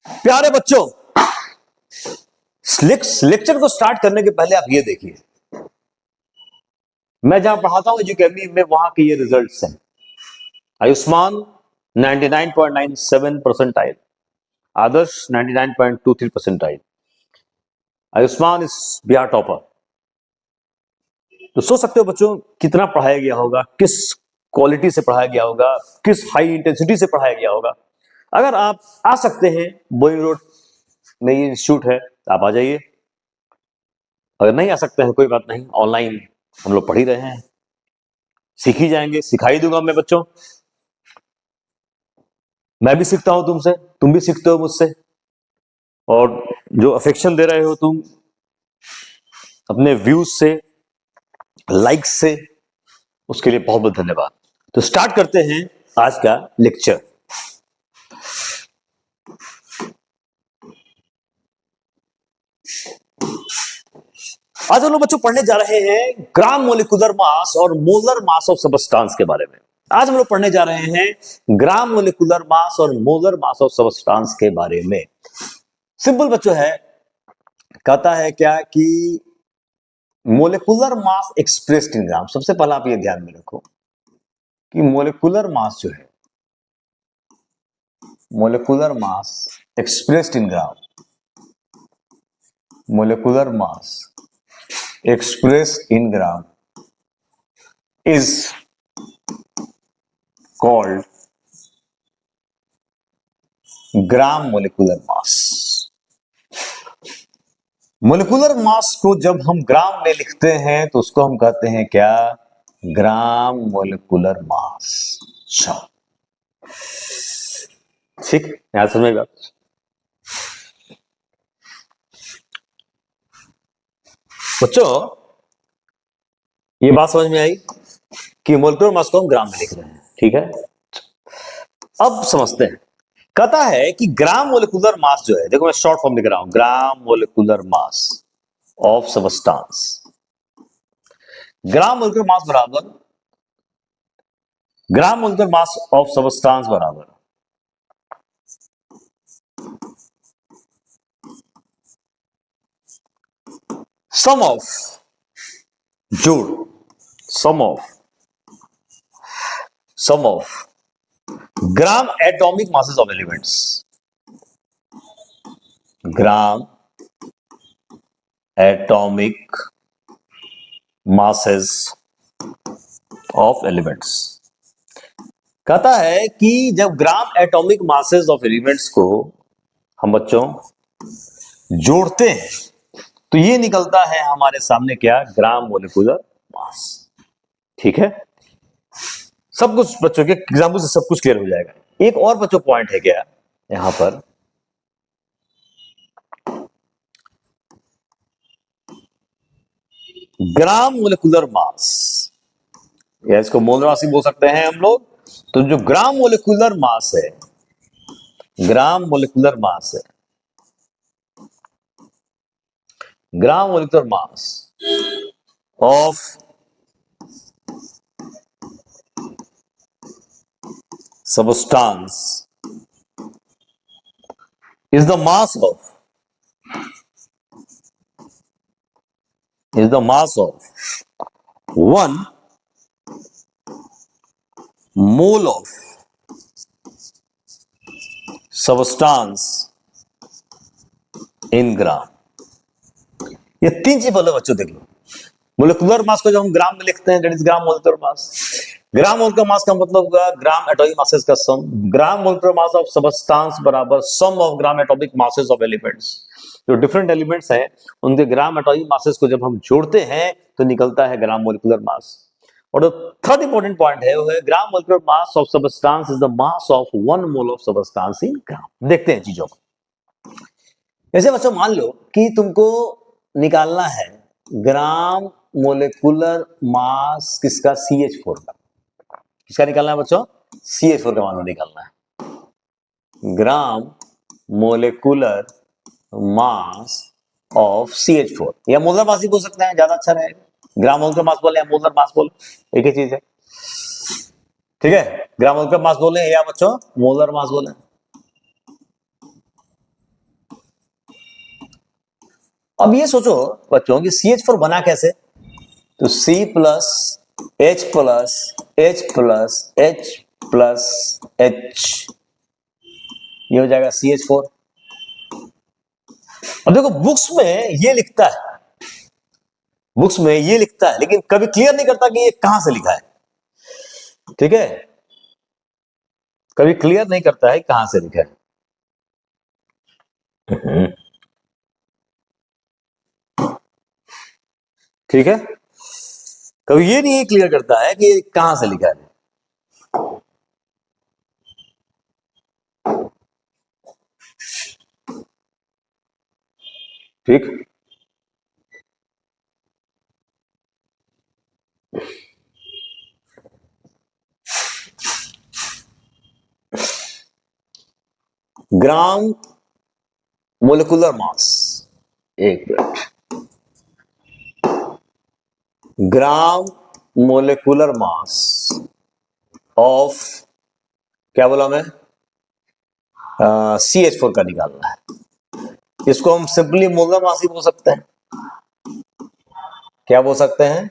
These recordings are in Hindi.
प्यारे बच्चों, लेक्चर को स्टार्ट करने के पहले आप ये देखिए, मैं जहां पढ़ाता हूं एजुकेमी में, वहां के ये रिजल्ट्स हैं। आयुष्मान 99.97 परसेंटाइल, आदर्श 99.23 परसेंटाइल। आयुष्मान इस बिहार टॉपर। तो सोच सकते हो बच्चों कितना पढ़ाया गया होगा, किस क्वालिटी से पढ़ाया गया होगा, किस हाई इंटेंसिटी से पढ़ाया गया होगा। अगर आप आ सकते हैं, बोइंग रोड में ये इंस्टीट्यूट है, आप आ जाइए। अगर नहीं आ सकते हैं कोई बात नहीं, ऑनलाइन हम लोग पढ़ ही रहे हैं, सीख ही जाएंगे, सिखाई दूंगा मैं बच्चों। मैं भी सीखता हूं तुमसे, तुम भी सीखते हो मुझसे, और जो अफेक्शन दे रहे हो तुम अपने व्यूज से, लाइक्स से, उसके लिए बहुत बहुत धन्यवाद। तो स्टार्ट करते हैं आज का लेक्चर। आज हम लोग बच्चों पढ़ने जा रहे हैं ग्राम मोलिकुलर मास और मोलर मास ऑफ सबस्टांस के बारे में। आज हम लोग पढ़ने जा रहे हैं ग्राम मोलिकुलर मास और मोलर मास ऑफ सबस्टांस के बारे में। सिंपल बच्चों है, कहता है क्या कि मोलिकुलर मास एक्सप्रेस्ड इन ग्राम। सबसे पहला आप ये ध्यान में रखो कि मोलिकुलर मास जो है, molecular mass expressed in gram, molecular mass expressed in gram is called gram molecular mass. Molecular mass को जब हम ग्राम में लिखते हैं तो उसको हम कहते हैं क्या? ग्राम मोलिकुलर मास। ठीक, यहां समझ में बात। बच्चों ये बात समझ में आई कि मोलिकुलर मास को हम ग्राम में लिख रहे हैं, ठीक है। अब समझते हैं, कहता है कि ग्राम मोलिकुलर मास जो है, देखो मैं शॉर्ट फॉर्म लिख रहा हूं, gram molecular mass of substance. Gram molecular mass बराबर gram molecular mass of substance बराबर सम ऑफ, जोड़, sum of gram atomic masses of elements, gram atomic masses of elements. कहता है कि जब gram atomic masses of elements को हम बच्चों जोड़ते हैं तो ये निकलता है हमारे सामने क्या? ग्राम मोलिकुलर मास। ठीक है, सब कुछ बच्चों के एग्जाम्पल से सब कुछ क्लियर हो जाएगा। एक और बच्चों पॉइंट है क्या यहां पर, ग्राम मोलिकुलर मास, या इसको मोलर मास भी बोल सकते हैं हम लोग। तो जो ग्राम मोलिकुलर मास है, ग्राम मोलिकुलर मास है, gram molecular mass of substance is the mass of one mole of substance in gram। ये तीन चीज बोलो बच्चों, देख लो। मोलिकुलर मास को जब हम ग्राम में लिखते हैं, that is gram molecular mass. Gram molecular mass का मतलब होगा ग्राम एटॉमिक मासेस का sum. Gram molecular mass of substance बराबर sum of gram atomic masses of elements. जो डिफरेंट एलिमेंट्स हैं उनके ग्राम एटॉमिक मासेस को जब हम जोड़ते हैं तो निकलता है ग्राम मोलिकुलर मास। और जो थर्ड इंपॉर्टेंट पॉइंट है वो है gram molecular mass of substance is the mass of one mole of substance in gram. देखते हैं चीजों को। जैसे बच्चों मान लो कि तुमको निकालना है ग्राम मोलिकुलर मास किसका? CH4 का। किसका निकालना है बच्चों? CH4 का मान निकालना है। Gram molecular mass of CH4, या मोलर मास ही बोल सकते हैं, ज्यादा अच्छा रहेगा। ग्राम मोलिकुलर मास बोले या मोलर मास बोले, एक ही चीज है। ठीक है, ग्राम मोलिकुलर मास बोले या बच्चों मोलर मास बोले। अब ये सोचो बच्चों कि CH4 बना कैसे, तो C plus H plus H plus H plus H, ये हो जाएगा CH4। अब देखो बुक्स में ये लिखता है, बुक्स में ये लिखता है, लेकिन कभी क्लियर नहीं करता कि ये कहां से लिखा है, ठीक है, कभी क्लियर नहीं करता है कहां से लिखा है। ठीक है, कभी ये नहीं क्लियर करता है कि ये कहां से लिखा है। ठीक, ग्राम मोलिकुलर मास, एक minute, gram molecular mass of, क्या बोला मैं, CH4 का निकालना है। इसको हम सिंपली मोलर मास ही बोल सकते हैं, क्या बोल सकते हैं,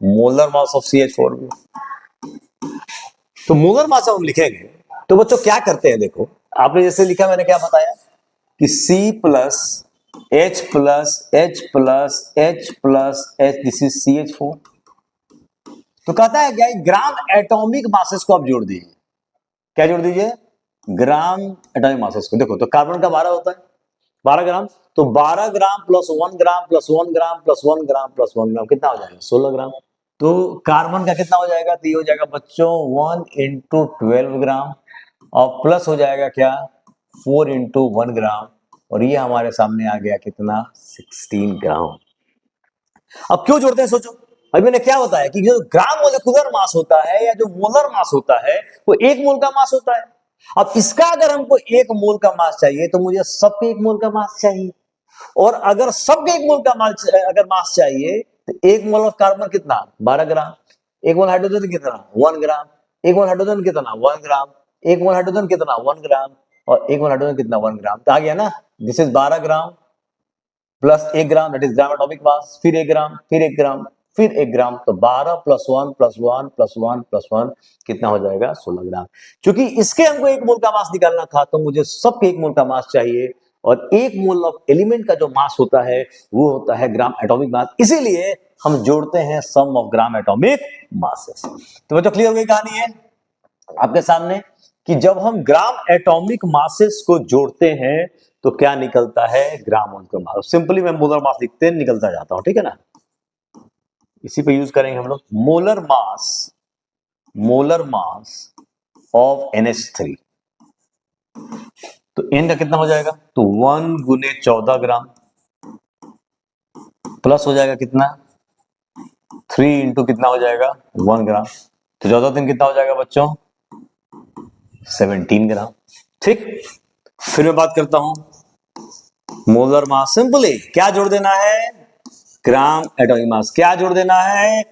मोलर मास ऑफ CH4 भी। तो मोलर मास हम लिखेंगे तो बच्चों क्या करते हैं, देखो आपने जैसे लिखा, मैंने क्या बताया कि C plus H plus H plus H plus H, this is CH4। तो कहता है क्या, ग्राम एटॉमिक मासेस को आप जोड़ दीजिए, क्या जोड़ दीजिए, ग्राम एटॉमिक मासेस को। देखो तो कार्बन का 12 होता है, 12 ग्राम, तो 12 gram plus 1 gram plus 1 gram plus 1 gram plus 1 ग्राम कितना हो जाएगा, 16 ग्राम। तो कार्बन का कितना हो जाएगा, तो ये हो जाएगा बच्चों 1 इंटू 12 ग्राम, और प्लस हो जाएगा क्या, 4 इंटू 1 ग्राम, और ये हमारे सामने आ गया कितना, 16 ग्राम। अब क्यों जोड़ते हैं सोचो, अभी मैंने क्या बताया कि जो ग्राम मोलिकुलर मास होता है या जो मोलर मास होता है वो 1 मोल का मास होता है। अब इसका अगर हमको 1 मोल का मास चाहिए तो मुझे सबके 1 मोल का मास चाहिए, और अगर सबके 1 मोल का मास अगर मास चाहिए तो 1 मोल ऑफ कार्बन कितना, 12 ग्राम, 1 मोल हाइड्रोजन कितना, 1 ग्राम, 1 मोल हाइड्रोजन कितना, 1 ग्राम, 1 मोल हाइड्रोजन कितना, 1 ग्राम, और 1 मोल हाइड्रोजन कितना, 1 ग्राम। तो आ गया ना, this is 12 gram plus 1 gram, that is gram atomic मास, फिर 1 ग्राम, फिर 1 ग्राम, फिर 1 ग्राम, तो 12 प्लस 1 प्लस 1 प्लस 1 प्लस 1 कितना हो जाएगा, 16 ग्राम। क्योंकि इसके हमको 1 मोल का मास निकालना था तो मुझे सबके 1 मोल का मास चाहिए, और 1 मोल ऑफ एलिमेंट का जो मास होता है वो होता है ग्राम एटॉमिक मास, इसीलिए हम जोड़ते हैं सम ऑफ ग्राम एटॉमिक मासेस। तो बच्चों क्लियर हो गई कहानी है आपके सामने कि जब हम ग्राम एटॉमिक मासेस को जोड़ते हैं तो क्या निकलता है, ग्राम मोलिकुलर मास। सिंपली मैं मोलर मास लिखते निकलता जाता हूं, ठीक है ना, इसी पे यूज करेंगे हम लोग, मोलर मास ऑफ NH3, तो N का कितना हो जाएगा, तो 1 गुने 14 ग्राम प्लस हो जाएगा कितना, 3 इंटू कितना हो जाएगा, 1 ग्राम, तो 14 दिन कितना हो जाएगा बच्चों, 17 ग्राम। ठीक, फिर मैं बात करता हूं मोलर मास, सिंपली क्या जोड़ देना है, ग्राम एटॉमिक मास, क्या जोड़ देना है,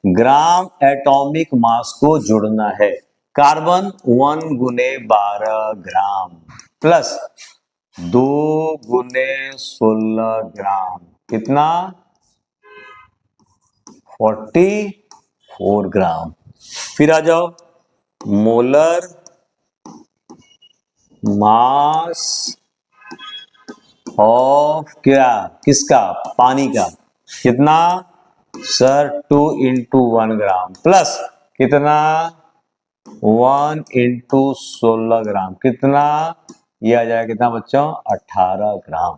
ग्राम एटॉमिक मास को जोड़ना है। कार्बन 1 गुने 12 ग्राम प्लस 2 गुने 16 ग्राम, कितना, 44 ग्राम। फिर आ जाओ मोलर मास ऑफ, क्या, किसका, पानी का, कितना सर, 2 इंटू 1 ग्राम प्लस कितना, 1 इंटू 16 ग्राम, कितना, ये आ जाएगा कितना बच्चों, 18 ग्राम।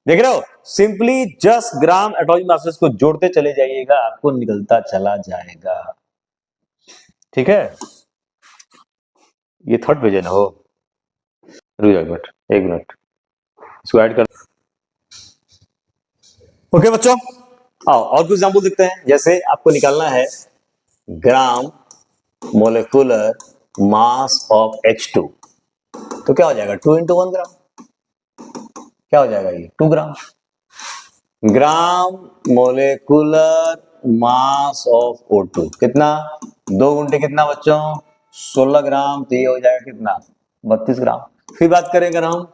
देख रहे हो, सिंपली जस्ट ग्राम एटॉमिक मासेस को जोड़ते चले जाइएगा, आपको निकलता चला जाएगा। ठीक है, ये थर्ड पेज है ना, हो रुक जाओ एक मिनट, एक मिनट, इसको ऐड कर। ओके बच्चों, आओ और कुछ एग्जाम्पल देखते हैं। जैसे आपको निकालना है gram molecular mass of H2, तो क्या हो जाएगा, 2 इंटू 1 ग्राम, क्या हो जाएगा ये, 2 ग्राम। ग्राम मोलिकुलर मास ऑफ O2 कितना, 2 गुंटे कितना बच्चों, 16 ग्राम, तो ये हो जाएगा कितना, 32 ग्राम। फिर बात करें अगर हम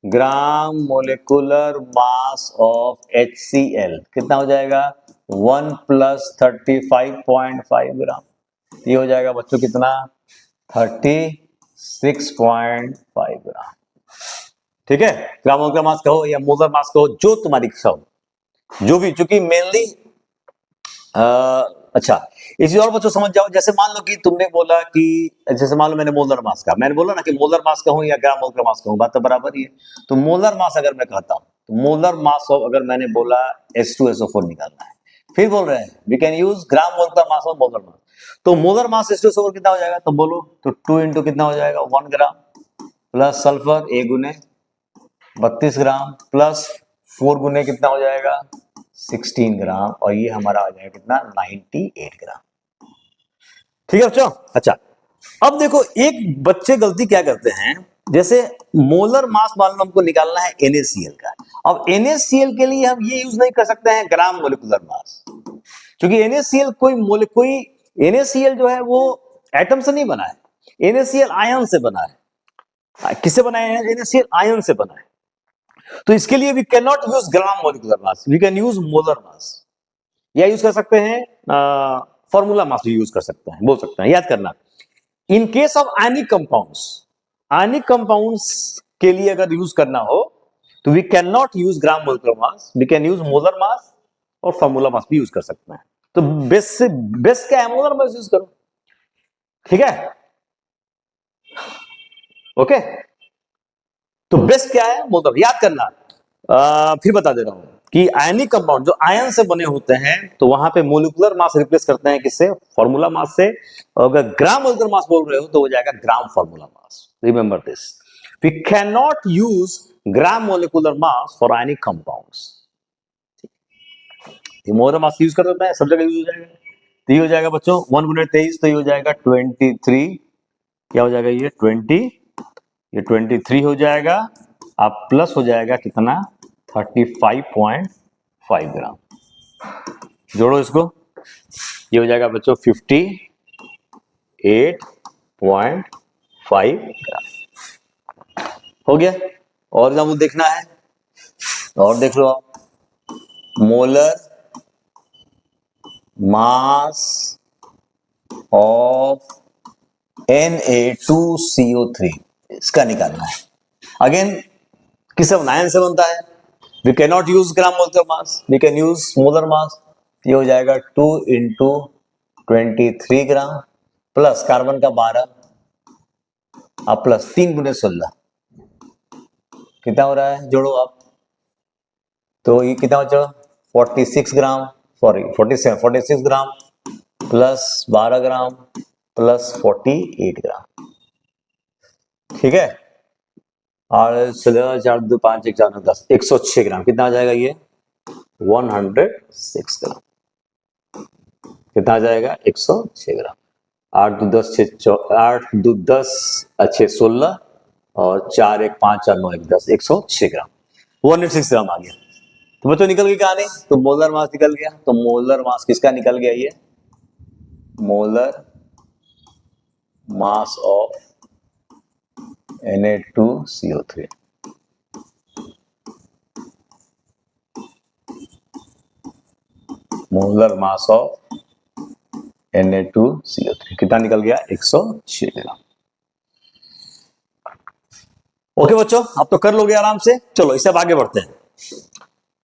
ग्राम मोलिकुलर मास ऑफ HCl कितना हो जाएगा 1 + 35.5 ग्राम। ये हो जाएगा बच्चों कितना 36.5 ग्राम। ठीक है, ग्राम मोलिकुलर मास कहो या मोलर मास कहो, जो तुम्हारी इच्छा हो, जो भी, चूंकि मेनली अच्छा, इसी और बच्चों समझ जाओ। जैसे मान लो कि तुमने बोला कि, जैसे मान लो मैंने मोलर मास का, मैंने बोला ना कि मोलर मास कहूं या ग्राम मोलर मास कहूं, बात तो बराबर ही है। तो मोलर मास अगर मैं कहता हूं, तो मोलर मास ऑफ, अगर मैंने बोला H2SO4 निकालना है, फिर बोल रहे हैं we can use gram molar mass और मोलर मास। तो मोलर मास H2SO4 कितना हो जाएगा, तो बोलो, तो 2 इंटू कितना हो जाएगा 1 ग्राम, प्लस सल्फर A गुने 32 ग्राम, प्लस 4 गुने कितना हो जाएगा 16 ग्राम, और ये हमारा आ जाएगा कितना 98 ग्राम। ठीक है बच्चों। अच्छा, अब देखो एक बच्चे गलती क्या करते हैं, जैसे मोलर मास मान लो हमको निकालना है NaCl का। अब NaCl के लिए हम ये यूज नहीं कर सकते हैं ग्राम मोलिकुलर मास, क्योंकि NaCl कोई NaCl जो है वो एटम से नहीं बना है, NaCl आयन से बना है। किससे बना है? NaCl आयन से बना है। तो इसके लिए we can not use gram molecular mass, we can use molar mass, या यूज कर सकते हैं फॉर्मूला मास भी यूज कर सकते हैं, बोल सकते हैं, याद करना। In case of ionic compounds के लिए अगर यूज करना हो, तो we can not use gram molecular mass, we can use molar mass और फॉर्मूला मास भी यूज कर सकते हैं। तो बेस्ट क्या है, मोलर मास यूज करो। ठीक है, ओके। तो बेस्ट क्या है, मोलर, याद करना। फिर बता दे रहा हूं कि आयनिक कंपाउंड जो आयन से बने होते हैं, तो वहां पे मोलिकुलर मास रिप्लेस करते हैं किससे, फॉर्मूला मास से। और अगर ग्राम मोलिकुलर मास बोल रहे हो तो हो जाएगा gram formula mass. Remember this, we can not use gram molecular mass for ionic compounds. Molar mass use कर सकते हैं, सब जगह यूज हो जाएगा। तो ये हो जाएगा बच्चों 1 गुणे 23, तो ये हो जाएगा 23, क्या हो जाएगा ये 20, ये 23 हो जाएगा। अब प्लस हो जाएगा कितना 35.5 ग्राम, जोड़ो इसको, ये हो जाएगा बच्चों 58.5 ग्राम। हो गया। और एग्जाम्पल देखना है, और देख लो आप, मोलर मास ऑफ Na2CO3 इसका निकालना है। अगेन किससे बना है, आयन से बनता है। We can not use gram molar mass, we can use molar mass. ये हो जाएगा 2 इंटू 23 ग्राम, प्लस कार्बन का 12, अब प्लस 3 गुने 16, कितना हो रहा है, जोड़ो आप, तो ये कितना बचा 46 ग्राम, सॉरी 46 ग्राम, प्लस 12 ग्राम, प्लस 48 ग्राम। ठीक है, और 16 4 2 5 1 4 9 10, 106 ग्राम, कितना आ जाएगा ये 106 ग्राम, कितना आ जाएगा 106 ग्राम। 8 2 10 6 8 2 10 अच्छे 16, और 4 1 5 4 9 1 10, 106 ग्राम, 106 ग्राम आ गया। तो बच्चों निकल गई कहानी, तो मोलर मास निकल गया। तो मोलर मास किसका निकल गया, ये molar mass of Na2CO3। Molar mass of Na2CO3 कितना निकल गया 106 ग्राम। ओके बच्चों, अब तो कर लोगे आराम से। चलो इससे अब आगे बढ़ते हैं,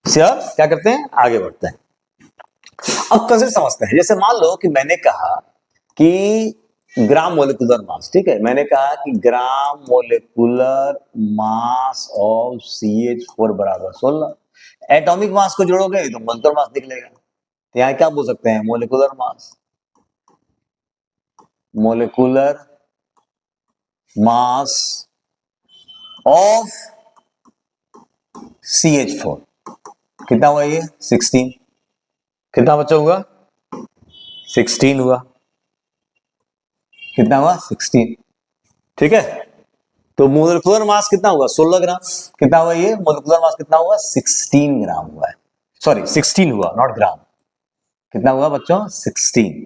इससे अब क्या करते हैं, आगे बढ़ते हैं। अब कंसेप्ट समझते हैं। जैसे मान लो कि मैंने कहा कि ग्राम मोलिकुलर मास, ठीक है, मैंने कहा कि ग्राम मोलिकुलर मास ऑफ CH4 बराबर 16। एटॉमिक मास को जोड़ोगे तो मोलिकुलर मास निकलेगा। तो यहां क्या बोल सकते हैं, molecular mass, molecular mass of CH4 कितना हुआ, ये 16, कितना बच्चा हुआ 16 हुआ, कितना हुआ 16। ठीक है, तो मोलिकुलर मास कितना हुआ 16 ग्राम, कितना हुआ ये मोलिकुलर मास कितना हुआ 16 ग्राम हुआ है, सॉरी 16 हुआ, नॉट ग्राम। कितना हुआ बच्चों 16,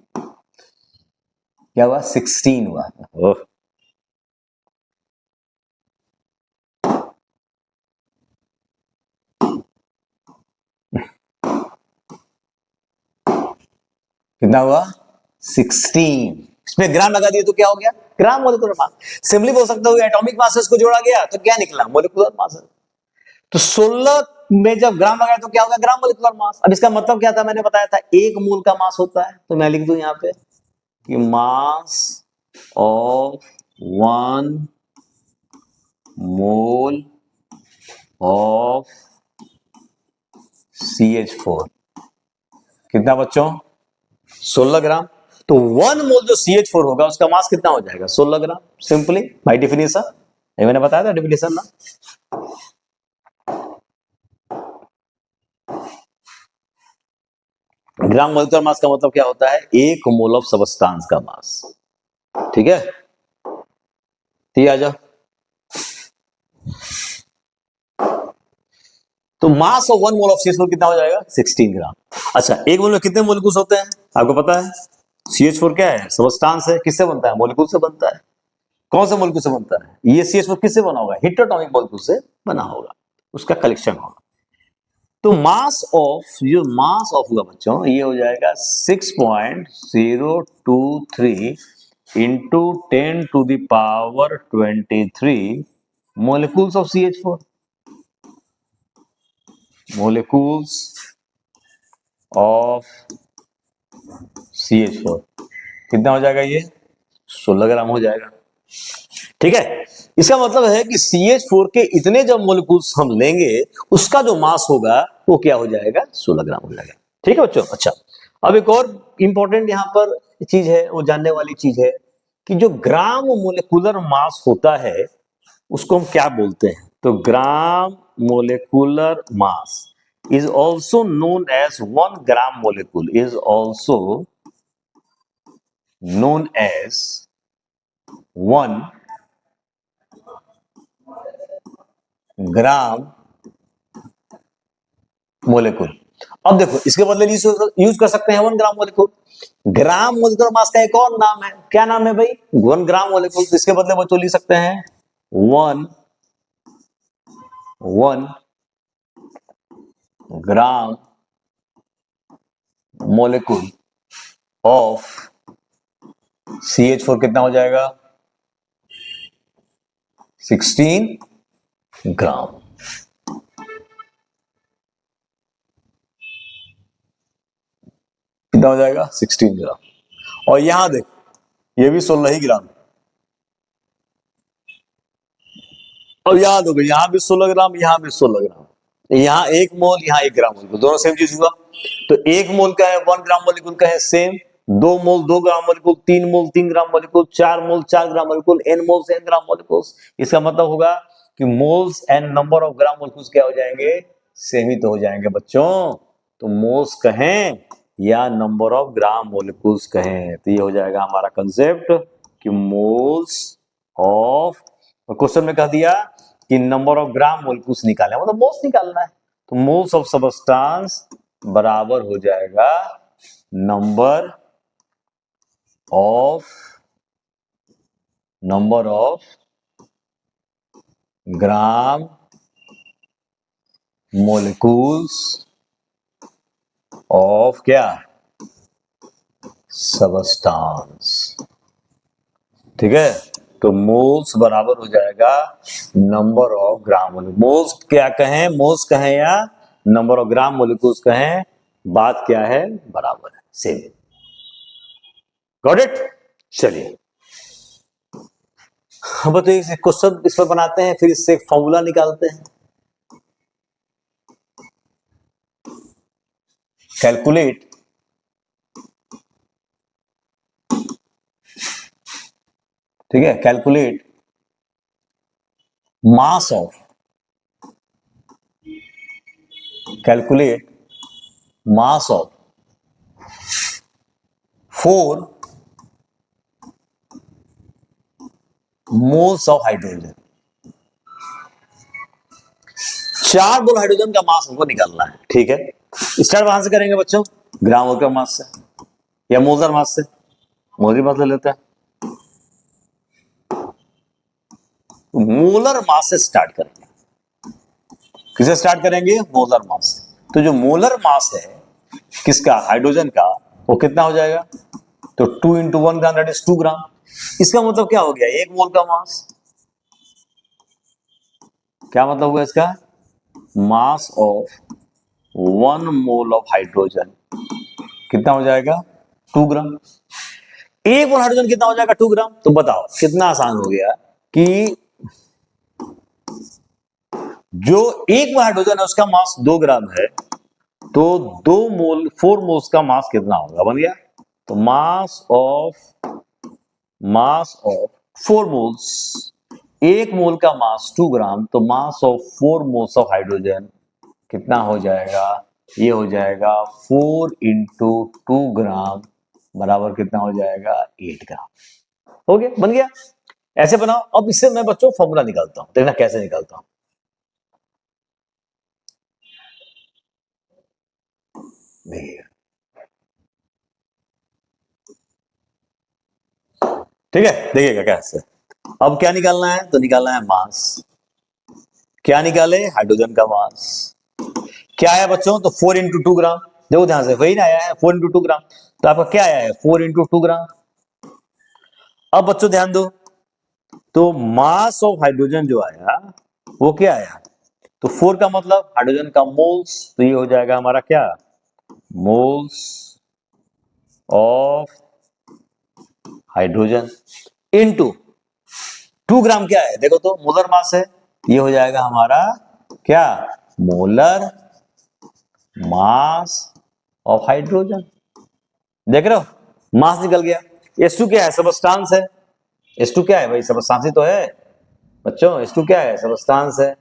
क्या हुआ 16 हुआ। ओह, कितना हुआ 16। इसमें ग्राम लगा दिए तो क्या हो गया ग्राम मोलिकुलर मास। सिंपली बोल सकते हो एटॉमिक मासेस को जोड़ा गया तो क्या निकला मोलिकुलर मास। तो 16 में जब ग्राम लगाया तो क्या होगा ग्राम मोलिकुलर मास। अब इसका मतलब क्या था मैंने बताया था एक मोल का मास होता है तो मैं लिख दूं यहां पे कि मास ऑफ 1 मोल ऑफ CH4 कितना बच्चों 16 ग्राम। तो 1 मोल जो CH4 होगा उसका मास कितना हो जाएगा 16 ग्राम सिंपली बाय डेफिनेशन। ये मैंने बताया था डेफिनेशन ना। ग्राम मोलिकुलर मास का मतलब क्या होता है एक मोल ऑफ सबस्टांस का मास। ठीक है ठीक है आ जाओ। तो mass of 1 mole of CH4 कितना हो जाएगा 16 ग्राम। अच्छा एक मोल में कितने मोलिक्यूल्स होते हैं आपको पता है। CH4 क्या है सबस्टांस है किससे बनता है मोलिक्यूल से बनता है। कौन से मोलिक्यूल से बनता है ये CH4 किससे बना होगा हेटेरोटॉमिक मोलिक्यूल से बना होगा उसका कलेक्शन होगा। तो मास ऑफ जो मास ऑफ होगा बच्चों ये हो जाएगा 6.023 into 10⁻23 molecules of CH4 molecules of CH4 कितना हो जाएगा ये 16 ग्राम हो जाएगा। ठीक है इसका मतलब है कि CH4 के इतने जब मोलिक्यूल्स हम लेंगे उसका जो मास होगा वो क्या हो जाएगा 16 ग्राम हो जाएगा। ठीक है बच्चों। अच्छा अब एक और इंपॉर्टेंट यहां पर चीज है वो जानने वाली चीज है कि जो ग्राम मोलिकुलर मास होता है उसको हम क्या बोलते हैं। तो ग्राम molecular mass is also known as 1 gram molecule is also known as 1 gram molecule. अब देखो इसके बदले यूज कर सकते हैं 1 ग्राम मोलिकुल। ग्राम मोलिकुलर मास का एक और नाम है क्या नाम है भाई 1 ग्राम मोलिकुल। तो इसके बदले बच्चों लिख सकते हैं 1 ग्राम मोलिकुल ऑफ CH4 कितना हो जाएगा 16 ग्राम। कितना हो जाएगा 16 ग्राम। और यहां देख ये भी 16 ही ग्राम। और याद हो गई यहां भी 16 ग्राम यहां भी 16 ग्राम यहां 1 मोल यहां 1 ग्राम मोलिकुल दोनों सेम चीज हुआ। तो 1 मोल का है 1 ग्राम मोलिकुल का है सेम 2 मोल 2 ग्राम मोलिकुल 3 मोल 3 ग्राम मोलिकुल 4 मोल 4 ग्राम मोलिकुल n मोल्स n ग्राम मोलिकुल्स। इसका मतलब होगा कि moles and number of gram molecules क्या हो जाएंगे सेम ही तो हो जाएंगे बच्चों। तो मोल्स कहें या नंबर ऑफ ग्राम मोलिकुल्स कहें तो ये हो जाएगा हमारा कंसेप्ट कि मोल्स ऑफ। क्वेश्चन में कह दिया कि नंबर ऑफ ग्राम मोलिक्यूल्स निकालना मतलब मोल्स निकालना है। तो मोल्स ऑफ सबस्टांस बराबर हो जाएगा number of gram molecules of क्या सबस्टांस। ठीक है तो मोल्स बराबर हो जाएगा नंबर ऑफ ग्राम मोल्स क्या कहें मोल्स कहें या नंबर ऑफ ग्राम मोलिक्यूल्स कहें बात क्या है बराबर है सेम। Got it. चलिए अब तो एक क्वेश्चन इस पर बनाते हैं फिर इससे एक फॉर्मूला निकालते हैं। कैलकुलेट ठीक है calculate mass of calculate mass of 4 moles of hydrogen. 4 mole hydrogen का मास हमको निकालना है। ठीक है स्टार्ट वहां से करेंगे बच्चों ग्राम मोल का मास से या मोलर मास से। मोलर मास ले लेते हैं मोलर मास से स्टार्ट करेंगे। किसे स्टार्ट करेंगे मोलर मास से। तो जो मोलर मास है किसका हाइड्रोजन का वो कितना हो जाएगा, तो 2 इंटू 1 ग्राम दैट इज 2 ग्राम। इसका मतलब क्या हो गया, 1 मोल का मास, क्या मतलब हुआ इसका, मास ऑफ 1 मोल ऑफ हाइड्रोजन कितना हो जाएगा, 2 ग्राम। 1 मोल हाइड्रोजन कितना हो जाएगा, 2 ग्राम। तो बताओ कितना आसान हो गया कि जो 1 मोल हाइड्रोजन है उसका मास 2 ग्राम है, तो 2 मोल 4 मोल्स का मास कितना होगा, बन गया। तो मास ऑफ 4 मोल्स, 1 मोल का मास 2 ग्राम, तो mass of 4 moles of hydrogen कितना हो जाएगा, ये हो जाएगा 4 इंटू 2 ग्राम बराबर कितना हो जाएगा, 8 ग्राम। हो गया, बन गया। ऐसे बनाओ। अब इससे मैं बच्चों फॉर्मूला निकालता हूं, देखना कैसे निकालता हूं। ठीक है, देखिएगा कैसे। अब क्या निकालना है, तो निकालना है मास। क्या निकाले, हाइड्रोजन का मास। क्या आया बच्चों, तो 4 इंटू 2 ग्राम। देखो ध्यान से, वही ना आया है 4 इंटू 2 ग्राम। तो आपका क्या आया है, 4 इंटू 2 ग्राम। अब बच्चों ध्यान दो, तो मास ऑफ हाइड्रोजन जो आया वो क्या आया, तो 4 का मतलब हाइड्रोजन का मोल्स, तो ये हो जाएगा हमारा क्या, मोल्स ऑफ हाइड्रोजन इनटू 2 ग्राम क्या है, देखो तो मोलर मास है, ये हो जाएगा हमारा क्या, मोलर मास ऑफ हाइड्रोजन। देख रहे हो, मास निकल गया। H2 क्या है, सबस्टांस है। H2 क्या है भाई, सबस्टांस ही तो है बच्चों। H2 क्या है, सबस्टांस है,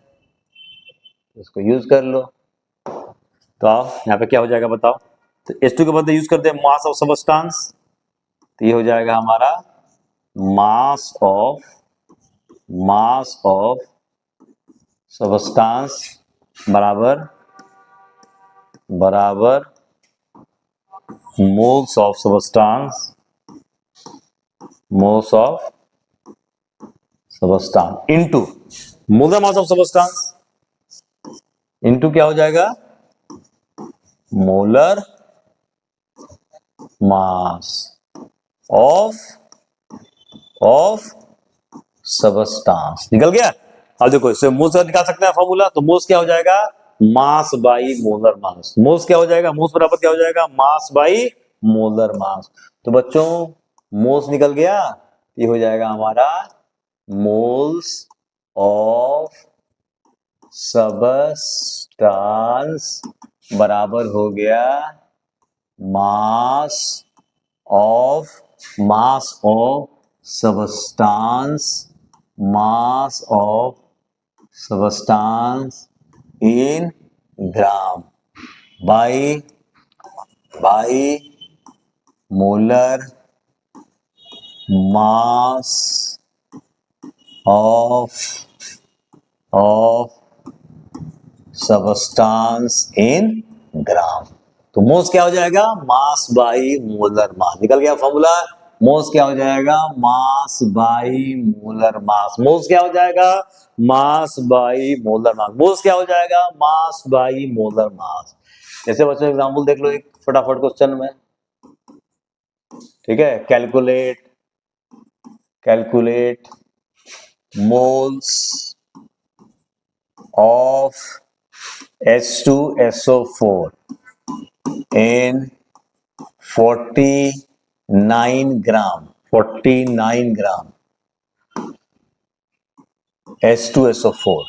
इसको यूज कर लो। तो आओ यहाँ पे क्या हो जाएगा बताओ, तो H2 के बदले यूज करते हैं मास ऑफ सबस्टांस, तो ये हो जाएगा हमारा मास ऑफ सबस्टांस बराबर moles of substance, moles of substance into molar mass of substance, into क्या हो जाएगा, मोलर मास ऑफ सबस्टांस। निकल गया। अब देखो इससे मोल्स का निकाल सकते हैं फॉर्मूला, तो मोल्स क्या हो जाएगा, mass by molar mass. Moles क्या हो जाएगा, मोल्स बराबर क्या हो जाएगा, मास बाई मोलर मास। तो बच्चों मोल्स निकल गया, ये हो जाएगा हमारा मोल्स ऑफ सबस्टांस बराबर हो गया mass of substance, mass of substance in gram by molar mass of substance in gram. तो मोल्स क्या हो जाएगा, मास बाई मोलर मास। निकल गया फॉर्मूला। मोल्स क्या हो जाएगा, mass by molar mass. Moles क्या हो जाएगा, mass by molar mass. Moles क्या हो जाएगा, मास बाई मोलर मास। जैसे बच्चों एग्जांपल देख लो एक फटाफट क्वेश्चन में, ठीक है। Calculate moles of H2SO4 in 49 gram H2SO4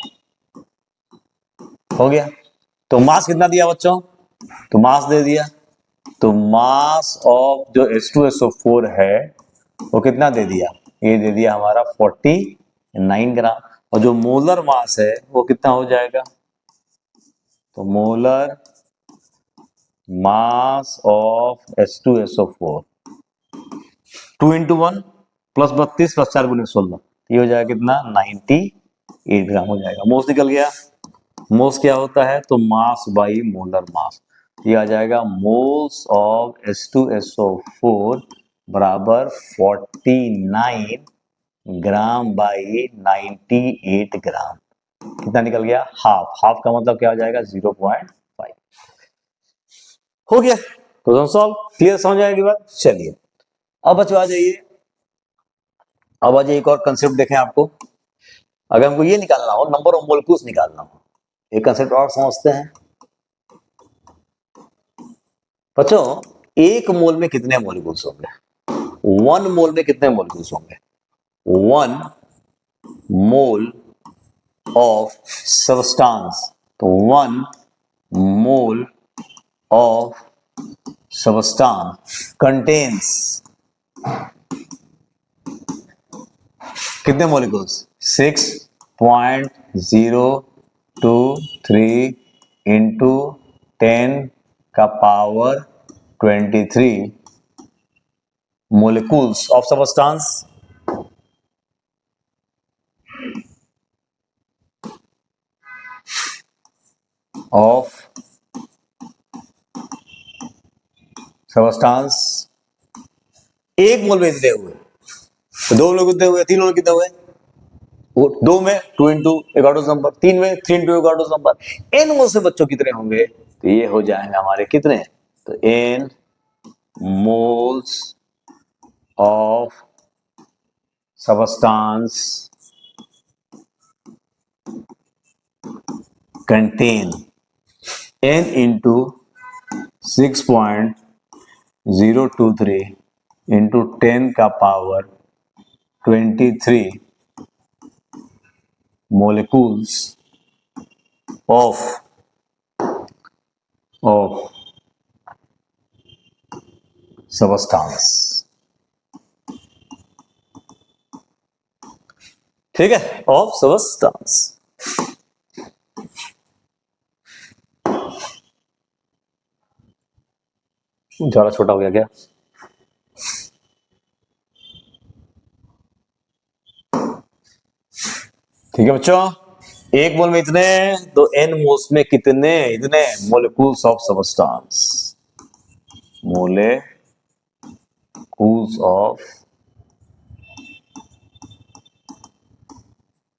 हो गया। तो मास कितना दिया बच्चों, तो मास दे दिया, तो मास ऑफ जो H2SO4 है वो कितना दे दिया, ये दे दिया हमारा 49 ग्राम। और जो मोलर मास है वो कितना हो जाएगा, तो molar mass of H2SO4 2 into 1 plus 32 plus 4 गुने 16, ये हो जाएगा कितना 98 ग्राम हो जाएगा। मोल्स निकल गया। मोल्स क्या होता है, तो मास बाई मोलर मास। ये आ जाएगा मोल्स ऑफ H2SO4 बराबर 49 ग्राम बाई 98 ग्राम। कितना निकल गया, हाफ। हाफ का मतलब क्या हो जाएगा, 0.5 हो गया। Question solve. क्लियर समझ आएगी बात? चलिए अब बच्चों आ जाइए, अब आ जाइए एक और कंसेप्ट देखें आपको। अगर हमको ये निकालना हो, नंबर ऑफ मोलिक्यूल्स निकालना हो, एक कंसेप्ट और समझते हैं बच्चों। एक मोल में कितने मोलिक्यूल्स होंगे? 1 मोल में कितने मोलिक्यूल्स होंगे? 1 मोल ऑफ सबस्टांस, तो 1 मोल ऑफ सबस्टांस कंटेन्स कितने मोलिक्यूल्स? 6.023 इंटू 10 का power 23 molecules of substance. Of substance एक मोल में इतने हुए, तो 2 लोग कितने हुए, 3 लोग कितने हुए? वो 2 में 2 इंटू एगाडोस नंबर, 3 में 3 इंटू एगाडोस नंबर। एन मोल से बच्चों कितने होंगे? तो ये हो जाएंगे हमारे कितने? तो n moles of substance contain n into 6.023 into 10 का पावर 23 molecules of substance। ठीक है, ऑफ सबस्टांस। ज्यादा छोटा हो गया क्या? ठीक है बच्चों, एक मोल में इतने, तो n मोल्स में कितने? इतने molecules of substance, molecules of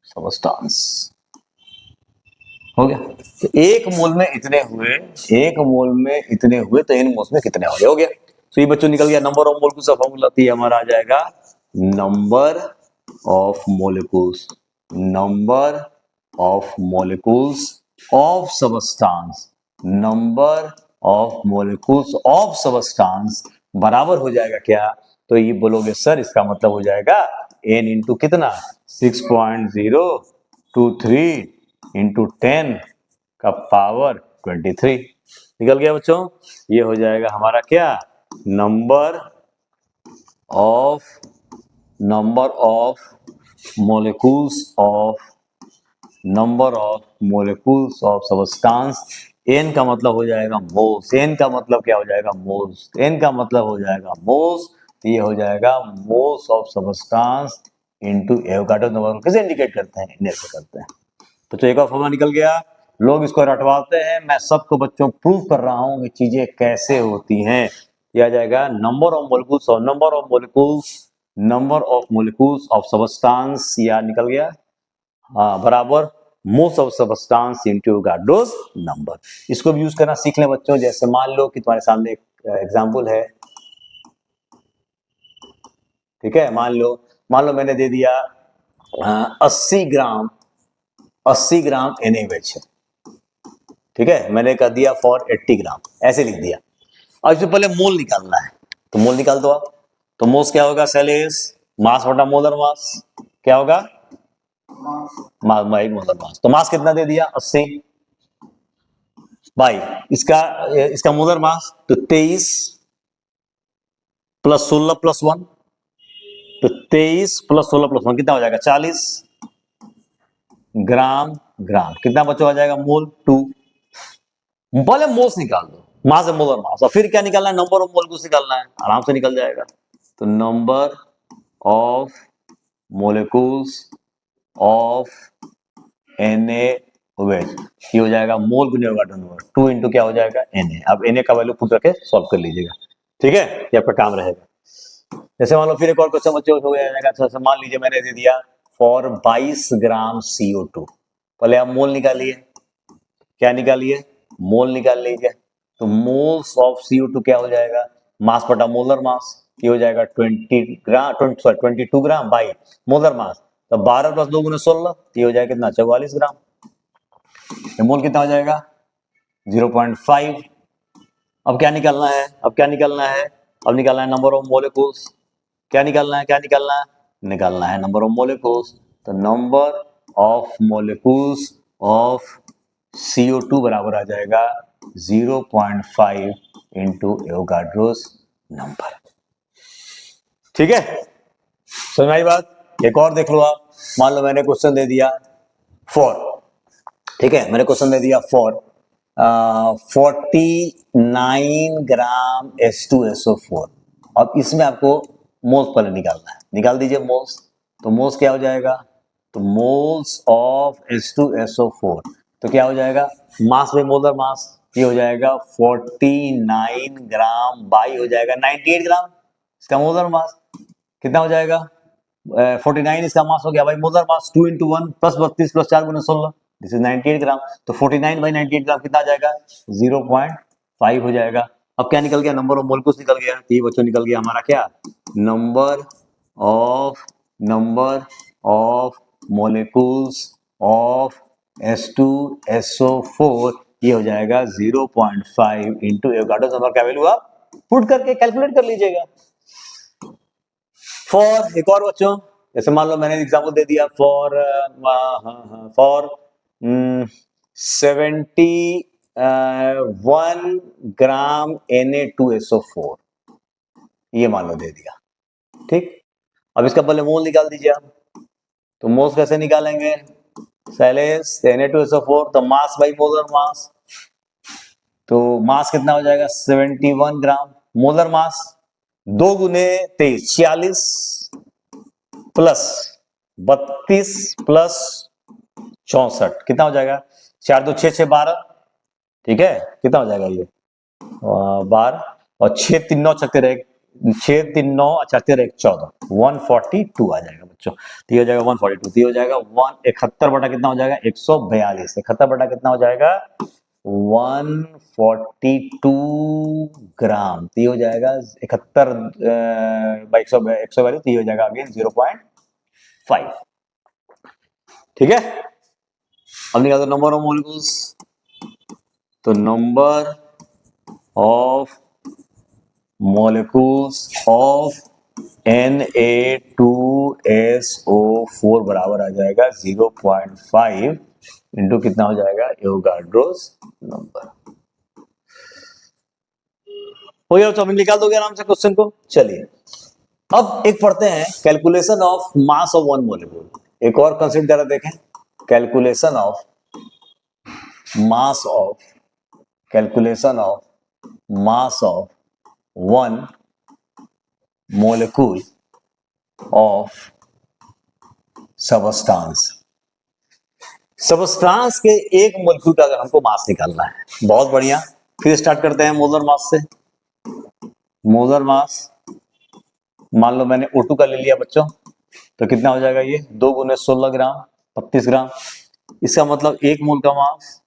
substance हो गया। तो एक मोल में इतने हुए, एक मोल में इतने हुए, तो n मोल्स में कितने हो गया। तो ये बच्चों निकल गया नंबर ऑफ मोलिक्यूल्स का फॉर्मूला। तो ये हमारा आ जाएगा number of molecules, number of molecules of substance, number of molecules of substance बराबर हो जाएगा क्या? तो ये बोलोगे सर इसका मतलब हो जाएगा n इंटू कितना? 6.023 इंटू 10 का पावर 23 निकल गया बच्चों। ये हो जाएगा हमारा क्या? Number of molecules of substance. n का मतलब हो जाएगा मोल्स, n का मतलब क्या हो जाएगा? मोल्स, n का मतलब हो जाएगा मोल्स। तो ये हो जाएगा moles of substance into Avogadro number. कैसे इंडिकेट करते हैं? ऐसे करते हैं। तो एक और फॉर्मूला निकल गया। लोग इसको रटवाते हैं, मैं सबको बच्चों प्रूव कर रहा हूं कि चीजें कैसे होती हैं। यह आ जाएगा नंबर ऑफ मोलिक्यूल्स और number of molecules of substance, या निकल गया बराबर moles of substance into Avogadro's number. इसको भी यूज करना सीख लें बच्चों। जैसे मान लो कि तुम्हारे सामने एक एग्जांपल है, ठीक है। मान लो मैंने दे दिया 80 ग्राम NaOH है, ठीक है। मैंने कर दिया फॉर 80 ग्राम, ऐसे लिख दिया। अब इससे पहले मोल निकालना है, तो मोल निकाल दो आप। तो मोल्स क्या होगा? सेलेस मास बटा मोलर मास, क्या होगा? Molar mass. तो मास कितना दे दिया? 80 बाई इसका मोलर मास, तो 23 प्लस 16 प्लस 1, तो 23 प्लस 16 प्लस 1 कितना हो जाएगा? 40 ग्राम। कितना बच्चों आ जाएगा? मोल 2। पहले मोल्स निकाल दो, मास है मोलर मास, और फिर क्या निकालना है? नंबर ऑफ मोलिक्यूल्स निकालना है, आराम से निकल जाएगा। तो number of molecules of NaOH, ये हो जाएगा मोल गुने एवोगाड्रो नंबर, 2 इंटू क्या हो जाएगा? Na। अब Na का वैल्यू पुट करके सॉल्व कर लीजिएगा, ठीक है। ये आपका काम रहेगा। जैसे मान लो फिर एक और क्वेश्चन बच्चों हो जाएगा। अच्छा मान लीजिए मैंने दे दिया फॉर 22 ग्राम CO2। पहले आप मोल निकालिए, क्या निकालिए? मोल निकाल लीजिए। तो मोल्स ऑफ CO2 क्या हो जाएगा, मास बटा मोलर मास, ये हो जाएगा 20 ग्राम 22 ग्राम बाई मोलर मास, तो 12 प्लस 2 गुना 16, ये हो जाएगा कितना, 44 ग्राम। मोल कितना हो जाएगा, 0.5। अब क्या निकालना है, अब क्या निकालना है, अब निकालना है नंबर ऑफ मोलिक्यूल्स। क्या निकालना है, क्या निकालना है, निकालना है नंबर ऑफ मोलिक्यूल्स। तो number of molecules of CO2 बराबर आ जाएगा 0.5 इंटू एवोगाड्रोस नंबर। ठीक है, समझ में आई बात। एक और देख लो आप, मान लो मैंने क्वेश्चन दे दिया फॉर, ठीक है, मैंने क्वेश्चन दे दिया फॉर 49 ग्राम H2SO4। अब इसमें आपको मोल्स पहले निकालना है, निकाल दीजिए मोल्स। तो मोल्स क्या हो जाएगा, तो मोल्स ऑफ H2SO4 तो क्या हो जाएगा, मास बाई मोलर मास, ये हो जाएगा 49 ग्राम बाई हो जाएगा 98 ग्राम, इसका मोलर मास कितना हो जाएगा, 49 इसका मास हो गया भाई, molar mass 2 into 1 plus 32 plus 4 Guna 16, this is 98 ग्राम। तो 49 बाई 98 ग्राम कितना आ जाएगा, 0.5 हो जाएगा। अब क्या निकल गया, नंबर ऑफ मोलिक्यूल्स निकल गया। तो ये बच्चों निकल गया हमारा क्या, number of molecules of H2SO4, ये हो जाएगा 0.5 इंटू एवोगाड्रो नंबर का वैल्यू आप पुट करके कैलकुलेट कर लीजिएगा। फॉर एक और बच्चों, जैसे मान लो मैंने एग्जांपल दे दिया फॉर 71 ग्राम Na2SO4, ये मान लो दे दिया, ठीक। अब इसका पहले मोल निकाल दीजिए आप। तो मोल्स कैसे निकालेंगे, सैलेस Na2SO4 तो मास बाई मोलर मास, तो मास कितना हो जाएगा 71 ग्राम, मोलर मास 2 गुने 23 46 प्लस 32 प्लस 64 कितना हो जाएगा, 4 2 6 6 12, ठीक है, कितना हो जाएगा ये 12 और 6 3 9 छक्के रहे 6 3 9 छक्के रहे 14, 142 आ जाएगा बच्चों। तो ये हो जाएगा 142, तो ये हो जाएगा 171 बटा कितना हो जाएगा 142, 71 बटा कितना हो जाएगा 142 ग्राम। तो ये हो जाएगा 71 बाई 142, तो ये हो जाएगा अगेन 0.5, ठीक है। अब निकाल दो नंबर ऑफ मोलिक्यूल्स, तो number of molecules of Na2SO4 बराबर आ जाएगा 0.5 इंटू कितना हो जाएगा एवोगाड्रोस नंबर। हो गया तो निकाल दोगे आराम से क्वेश्चन को। चलिए अब एक पढ़ते हैं calculation of mass of one molecule. एक और कंसेप्ट जरा देखें, calculation of mass of one molecule of substance के एक मोलिक्यूल का अगर हमको मास निकालना है, बहुत बढ़िया। फिर स्टार्ट करते हैं मोलर मास से। मोलर मास मान लो मैंने O2 का ले लिया बच्चों, तो कितना हो जाएगा ये 2 गुने 16 ग्राम 32 ग्राम। इसका मतलब एक मोल का मास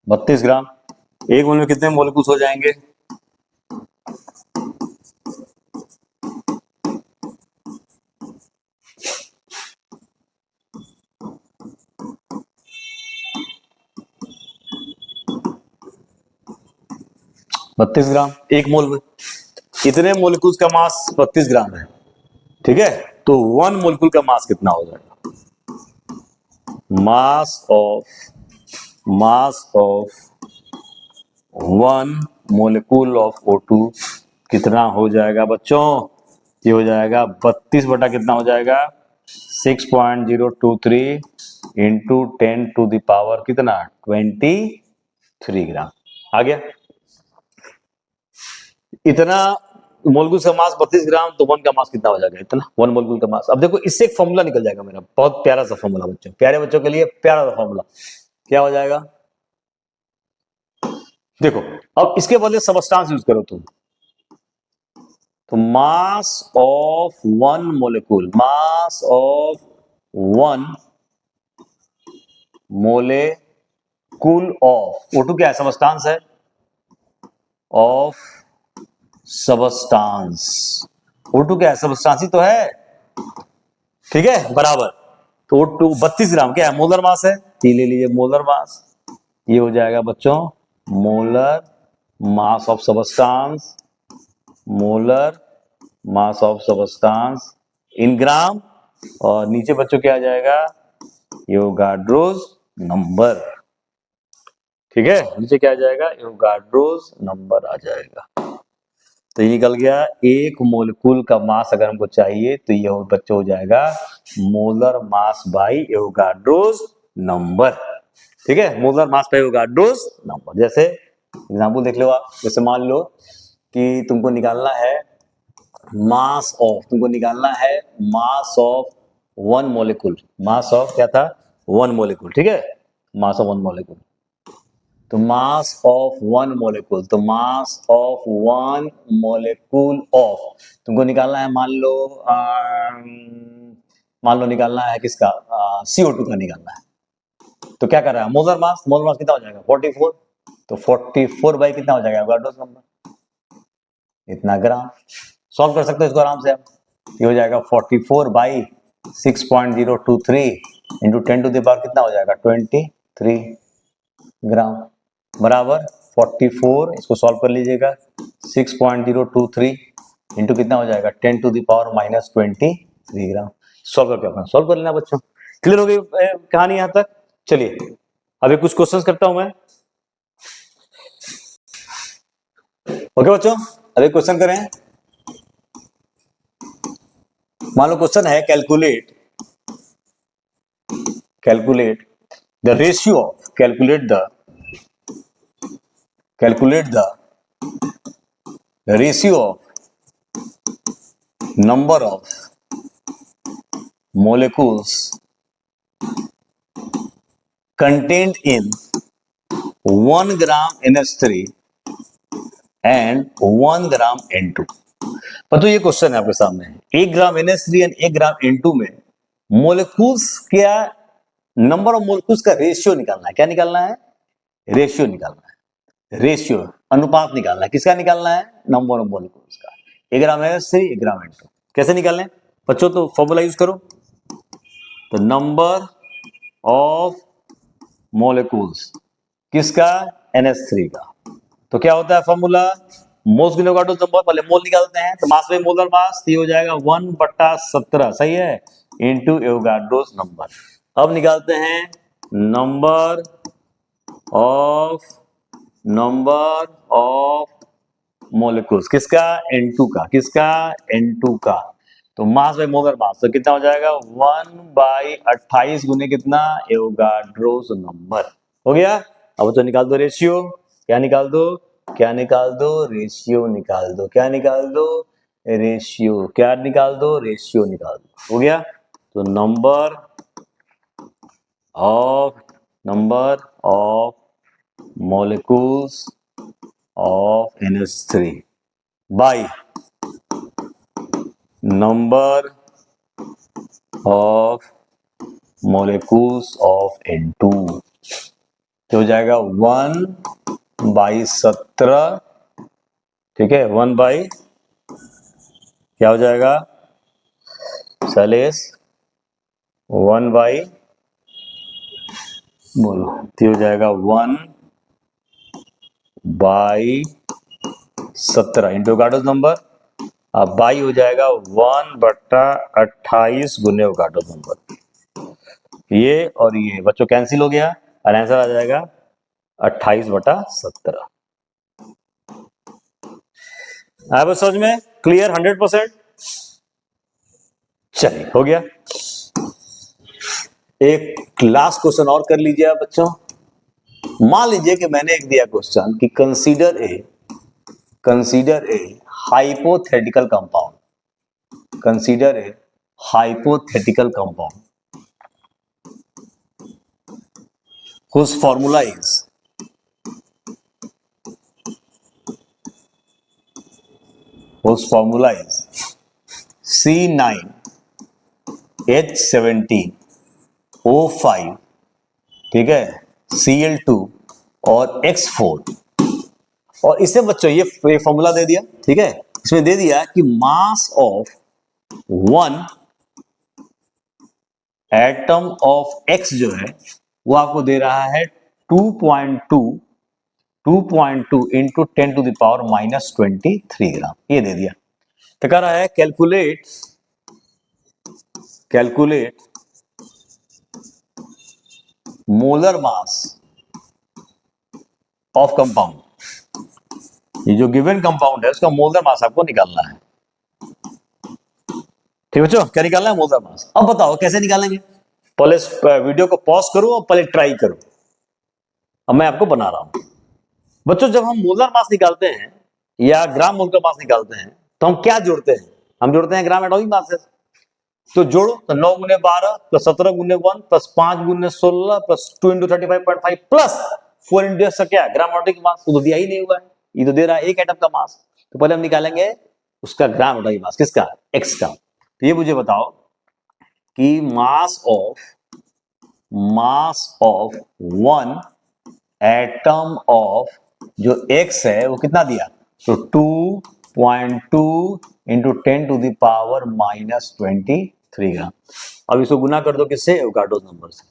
32 ग्राम। एक मोल में कितने मोलिक्यूल्स हो जाएंगे, बत्तीस ग्राम एक मोल में। इतने मोलिक्यूल्स का मास 32 ग्राम है, ठीक है। तो वन मोलिक्यूल का मास कितना हो जाएगा, मास of one molecule of O2 कितना हो जाएगा बच्चों, ये हो जाएगा 32 बटा कितना हो जाएगा 6.023 इंटू 10 टू द पावर कितना 23 ग्राम आ गया। इतना मोलिक्यूल का मास 32 ग्राम, तो वन का मास कितना हो जाएगा इतना, वन मोलिक्यूल का मास। अब देखो इससे एक फॉर्मूला निकल जाएगा मेरा, बहुत प्यारा सा फॉर्मूला बच्चों, प्यारे बच्चों के लिए प्यारा सा फॉर्मूला। क्या हो जाएगा देखो, अब इसके बदले सबस्टांस यूज करो तुम, तो mass of one molecule 1 molecule of O2 क्या है? सबस्टांस है, ऑफ सबस्टांस। O2 क्या है? सबस्टांस ही तो है, ठीक है, बराबर। तो O2 32 ग्राम क्या है? मोलर मास है, ये ले लीजिए मोलर मास। ये हो जाएगा बच्चों molar mass of substance, molar mass of substance in gram, और नीचे बच्चों क्या आ जाएगा? एवोगाड्रोस नंबर, ठीक है, नीचे क्या आ जाएगा? एवोगाड्रोस नंबर आ जाएगा। तो ये निकल गया, एक मोलेकुल का मास अगर हमको चाहिए तो ये बच्चों हो जाएगा molar mass by Avogadro's number, ठीक है, molar mass by Avogadro's number. जैसे एग्जांपल देख लो आप, जैसे मान लो कि तुमको निकालना है mass of, mass of one molecule, mass of क्या था? वन मोलेकुल, ठीक है, मास ऑफ वन मोलेकुल। तो मास ऑफ वन मोलेकुल, तो मास ऑफ वन मोलेकुल ऑफ तुमको निकालना है, मान लो निकालना है किसका? CO2 का निकालना है। तो क्या कर रहा है? मोलर मास, मोलर मास कितना हो जाएगा? 44। तो 44 बाई कितना हो जाएगा? एवोगाड्रोस नंबर, इतना ग्राम। सॉल्व कर सकते हो इसको आराम से आप। ये हो जाएगा 44 by 6.023 into 10 to the power कितना हो जाएगा? 23 ग्राम, बराबर 44। इसको सॉल्व कर लीजिएगा, 6.023 इंटू कितना हो जाएगा? 10 to the power minus 23 gram. Solve करके अपना सॉल्व कर लेना बच्चों। क्लियर हो गई कहानी यहां तक? चलिए अभी कुछ क्वेश्चंस करता हूं मैं। ओके बच्चों, अभी क्वेश्चन करें। मान लो क्वेश्चन है calculate the ratio of calculate the ratio of number of molecules contained in 1 gram NH3 and 1 gram N2। पर तो ये क्वेश्चन है आपके सामने, 1 ग्राम NH3 एंड 1 ग्राम N2 में मोलेकुल्स क्या, नंबर ऑफ मोलेकुल्स का रेशियो निकालना है। क्या निकालना है? रेशियो निकालना है, रेशियो अनुपात निकालना है। किसका निकालना है? नंबर ऑफ मोलेकुल्स का। 1 ग्राम NH3 1 ग्राम N2 कैसे निकालें बच्चों? तो फॉर्मूला यूज करो, तो नंबर ऑफ मोलेकुल्स किसका? NH3 का। तो क्या होता है फॉर्मूला? मोल्स गुने एवोगाड्रोस नंबर, पहले मोल निकालते हैं, तो मास बाई मोलर मास, ये हो जाएगा 1/17, सही है, इनटू एवोगाड्रोस नंबर। अब निकालते हैं नंबर ऑफ मोलेकुल्स किसका? N2 का। किसका? N2 का। तो मास बाई मोलर मास, तो कितना हो जाएगा? 1/28 गुने कितना? Avogadro's number. हो गया। अब तो निकाल दो रेशियो। क्या निकाल दो? रेशियो निकाल दो। क्या निकाल दो? रेशियो। क्या निकाल दो? रेशियो निकाल दो। हो गया। तो number of molecules of NH3 by number of molecules of N2, तो हो जाएगा 1/17, ठीक है, 1 बाई क्या हो जाएगा सैलेस 1 बाई बोलो, तो हो जाएगा 1/17 इंटू एवोगाड्रोस नंबर। अब बाई हो जाएगा 1/28 गुने एवोगाड्रोस नंबर। ये और ये बच्चों कैंसिल हो गया और आंसर आ जाएगा 28/17। आया बस समझ में? क्लियर 100%? चलिए हो गया। एक लास्ट क्वेश्चन और कर लीजिए आप बच्चों। मान लीजिए कि मैंने एक दिया क्वेश्चन कि consider a hypothetical compound whose formula is C9H17 O5, ठीक है, Cl2 और X4। और इससे बच्चों ये फॉर्मूला दे दिया, ठीक है, इसमें दे दिया कि मास of one atom of X जो है वो आपको दे रहा है 2.2 इंटू 10⁻⁻23 ग्राम, ये दे दिया। तो कह रहा है calculate molar mass of compound. ये जो गिवन कंपाउंड है उसका मोलर मास आपको निकालना है, ठीक बच्चों, क्या निकालना है? Molar mass. अब बताओ कैसे निकालेंगे? पहले इस वीडियो को पॉज करो और पहले ट्राई करो। अब मैं आपको बना रहा हूं। बच्चों जब हम मोलर मास निकालते हैं या ग्राम मोलर मास निकालते हैं तो हम क्या जोड़ते हैं? हम जोड़ते हैं ग्राम एटॉमिक मास से। तो जोड़ो, तो 9 गुने 12 प्लस 17 गुने 1 प्लस 5 गुने 16 प्लस 2 इंटू 35.5 प्लस 4 इंटू क्या ग्राम एटॉमिक मास, तो दिया ही नहीं हुआ है, ये तो दे रहा है एक एटम का मास। तो पहले हम निकालेंगे उसका ग्राम एटॉमिक मास, किसका? एक्स का। तो ये मुझे बताओ कि मास ऑफ वन एटम ऑफ जो एक्स है वो कितना दिया? तो 2.2 इंटू 10⁻⁻23 ग्राम। अब इसको गुना कर दो किससे? एवोगाड्रो नंबर से।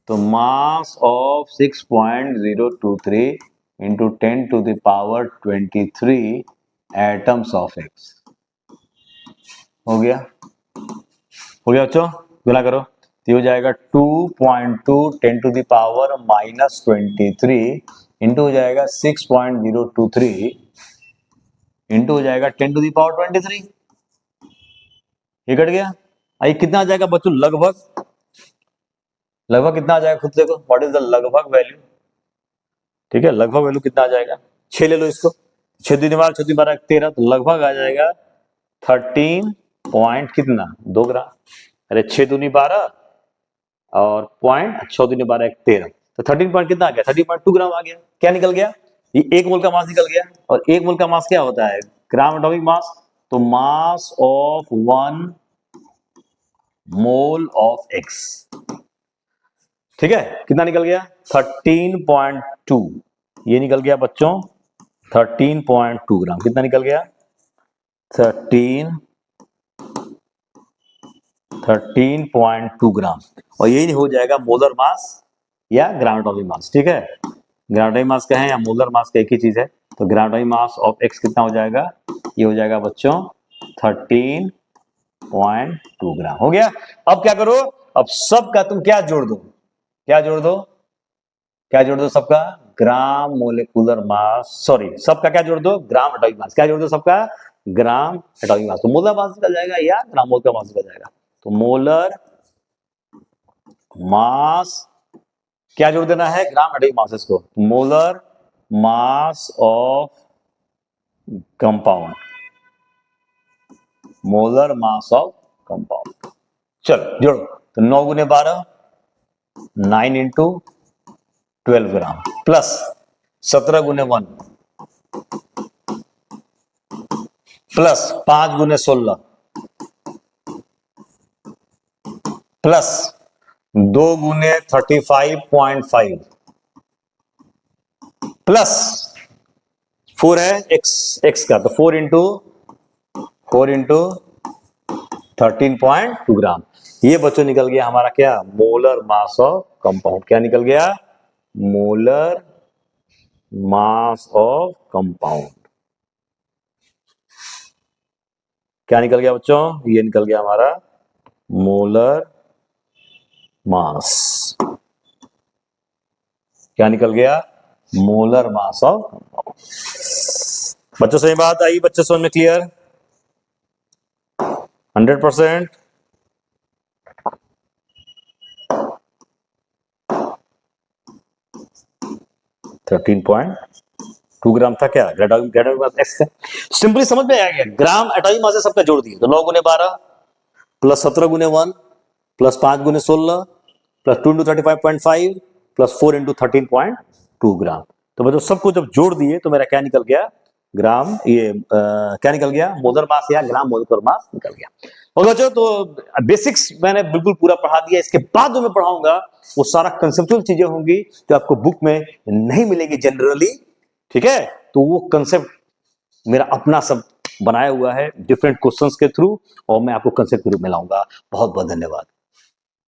तो mass of 6.023 into 10⁻23 atoms of x हो गया बच्चों, गुना करो तो हो जाएगा 2.2 10⁻⁻23 इंटू हो जाएगा 6.023 इंटू हो जाएगा 10⁻23, ये कट गया। आई कितना आ जाएगा बच्चों? लगभग कितना आ जाएगा? खुद देखो, व्हाट इज द लगभग वैल्यू, ठीक है, लगभग वैल्यू कितना आ जाएगा? 6 ले लो इसको, 6 दूनी 12 6 दूनी 12 13, तो लगभग आ जाएगा 13 पॉइंट कितना 2 ग्राम। अरे 6 दूनी 12 और पॉइंट 6 दूनी 12 13, तो 13 पॉइंट कितना आ गया? 13.2 ग्राम आ गया। क्या निकल गया? ये एक मोल का मास निकल गया। और एक मोल का मास क्या होता है? Gram atomic mass. तो mass of 1 mole of X, ठीक है, कितना निकल गया? 13.2, ये निकल गया बच्चों 13.2 ग्राम। कितना निकल गया? 13.2 ग्राम। और यही हो जाएगा मोलर मास या ग्राम एटॉमिक मास, ठीक है। ग्राम एटॉमिक मास का है या मोलर मास का एक ही चीज है। तो ग्राम एटॉमिक मास ऑफ एक्स कितना हो जाएगा? ये हो जाएगा बच्चों 13.2 ग्राम। हो गया। अब क्या करो? अब सबका तुम क्या जोड़ दो? क्या जोड़ दो सबका? ग्राम मोलिकुलर मास, सॉरी, सबका क्या जोड़ दो? ग्राम एटॉमिक मास। क्या जोड़ दो सबका? ग्राम एटॉमिक मास। तो मोलर मास निकल जाएगा या ग्राम मोल का मास निकल जाएगा। तो मोलर मास क्या जोड़ देना है? ग्राम एटॉमिक मासेस को। Molar mass of compound, molar mass of compound. चलो जोड़ो, तो 9 गुने 12 9 इंटू 12 ग्राम प्लस 17 गुने 1 प्लस 5 गुने 16 प्लस 2 गुने 35.5 प्लस 4 है एक्स का, तो 4 इंटू 13.2 ग्राम। ये बच्चों निकल गया हमारा क्या? Molar mass of compound. क्या निकल गया? Molar mass of compound. क्या निकल गया बच्चों? ये निकल गया हमारा मोलर मास। क्या निकल गया? Molar mass of compound. बच्चों सही बात आई? बच्चों समझ में क्लियर? 100%? थर्टीन पॉइंट 2 ग्राम था क्या? एटॉमिक मास एक्स का। सिंपली समझ में आ गया। ग्राम एटॉमिक मास सबका जोड़ दिए, तो 9 गुने 12 प्लस 17 गुने 1 प्लस 5 गुने 16 प्लस 2 इंटू 35.5 प्लस 4 इंटू 13.2 ग्राम। तो बच्चों सबको जब जोड़ दिए तो मेरा क्या निकल गया? ग्राम ये क्या निकल गया, मोलर मास या ग्राम मोलिकुलर मास निकल गया। और बच्चों तो बेसिक्स मैंने बिल्कुल पूरा पढ़ा दिया। इसके बाद जो मैं पढ़ाऊंगा वो सारा कंसेप्चुअल चीजें होंगी जो आपको बुक में नहीं मिलेगी जनरली, ठीक है। तो वो कंसेप्ट मेरा अपना सब बनाया हुआ है डिफरेंट क्वेश्चंस के थ्रू, और मैं आपको कंसेप्ट के रूप में लाऊंगा। बहुत बहुत धन्यवाद।